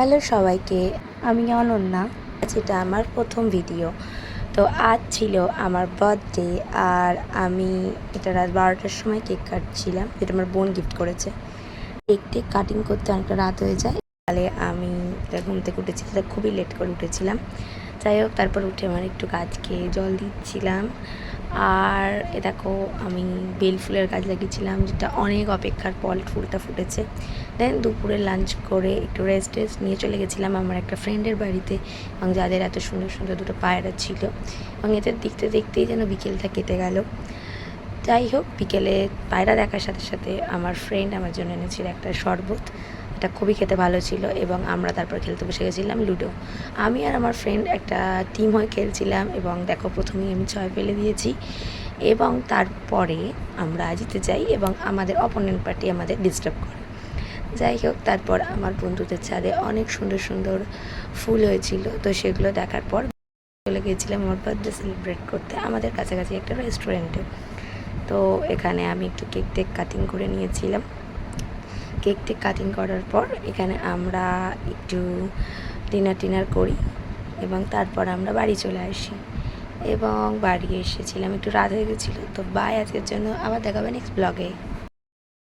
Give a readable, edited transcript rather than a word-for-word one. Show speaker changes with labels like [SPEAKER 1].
[SPEAKER 1] Hello সবাইকে, আমি অনন্যা। এটা আমার প্রথম ভিডিও। তো আজ ছিল আমার বার্থডে, আর আমি এটা রাত 12টার সময় কেক কাটছিলাম, যেটা আমার বোন গিফট করেছে। কেক কাটিং করতে অনেকটা রাত হয়ে যায়, তাহলে আমি ঘুম থেকে উঠেছি, সেটা খুবই লেট করে উঠেছিলাম। যাই হোক, তারপর উঠে আমার একটু গাছকে জল দিচ্ছিলাম। আর এ দেখো, আমি বেল ফুলের গাছ লাগিয়েছিলাম, যেটা অনেক অপেক্ষার পর ফুলটা ফুটেছে। দেন দুপুরে লাঞ্চ করে একটু রেস্ট নিয়ে চলে গেছিলাম আমার একটা ফ্রেন্ডের বাড়িতে, এবং যাদের এত সুন্দর সুন্দর দুটো পায়রা ছিল, এবং এদের দেখতে দেখতেই যেন বিকেলটা কেটে গেল। যাই হোক, বিকেলে পায়রা দেখার সাথে সাথে আমার ফ্রেন্ড আমার জন্য এনেছিল একটা শরবত। এটা খুবই খেতে ভালো ছিল, এবং আমরা তারপর খেলতে বসে গেছিলাম লুডো। আমি আর আমার ফ্রেন্ড একটা টিম হয়ে খেলছিলাম, এবং দেখো প্রথমেই আমি 6 ফেলে দিয়েছি, এবং তারপরে আমরা জিতে যাই, এবং আমাদের অপোনেন্ট পার্টি আমাদের ডিস্টার্ব করে। যাই হোক, তারপর আমার বন্ধুদের ছাদে অনেক সুন্দর সুন্দর ফুল হয়েছিল, তো সেগুলো দেখার পর চলে গিয়েছিলাম আমার বার্থডে সেলিব্রেট করতে আমাদের কাছাকাছি একটা রেস্টুরেন্টে। তো এখানে আমি একটু কেক কাটিং করে নিয়েছিলাম। কেক কাটিং করার পর এখানে আমরা একটু ডিনার করি, এবং তারপর আমরা বাড়ি চলে আসি। এবং বাড়ি এসেছিলাম, একটু রাত হয়ে গেছিলো। তো বাই, আজকের জন্য আবার দেখাবে নেক্সট ব্লগে।